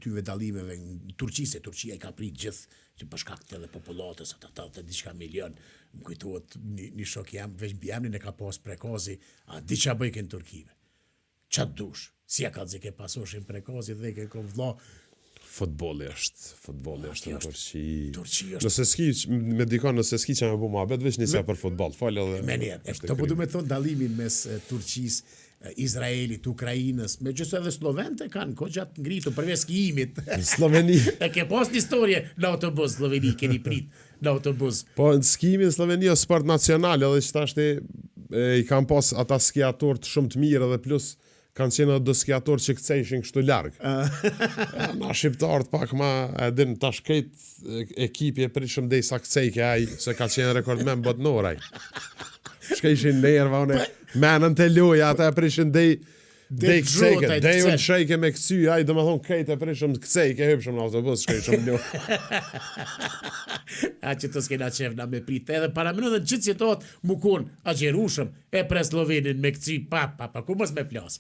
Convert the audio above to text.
këtyve dallimeve në Turqi, se Turqia I ka prit gjithë që për shkak të edhe popullatës, të diçka milion, më kujtohet një shok jam, veç bjemnin e ka pas Prekazi, a di qa bëjke në Turkive? Qa të dush? Si ja ka të zike pasoshin Prekazi dhe ke ko vlla. Futbolli është në Turqi. Turqi është. Nëse s'ki, me dikon, nëse s'ki që me bu muhabet, veç njëse për futbol. Falë edhe. Menjet, të po du me thonë dalimin mes Turqisë, Izraelit, Ukrajinës, me gjësë edhe Slovente kanë, ko gjatë ngritu përveç skijimit. Sloveni. E ke pas një historie në autobus, Sloveni, keni prit në autobus. Po, në skijimin Sloveni o sport nacional, edhe që tashti I kanë pas ata skiator të shumë të mirë edhe plus kanë qenë edhe skiator që kthejshin kështu largë. Na shqiptarët pak ma edhin tash këtë ekipi e prishëm dej sa kthejke aj, se ka qenë rekordmen botnor aj. Shka ishin nerva, menën të loja, ata e prishin dej kthejke, dej unë shejke me këcy, aj do me thonë kejt e prishëm kthejke, hypshëm në autobus, shka ishëm loja. A që të s'kena qef na me prit, edhe para mënë dhe gjithë citot mu kun, a gjerushëm, e pre Slovenin me këcy, pa, ku mës me plas.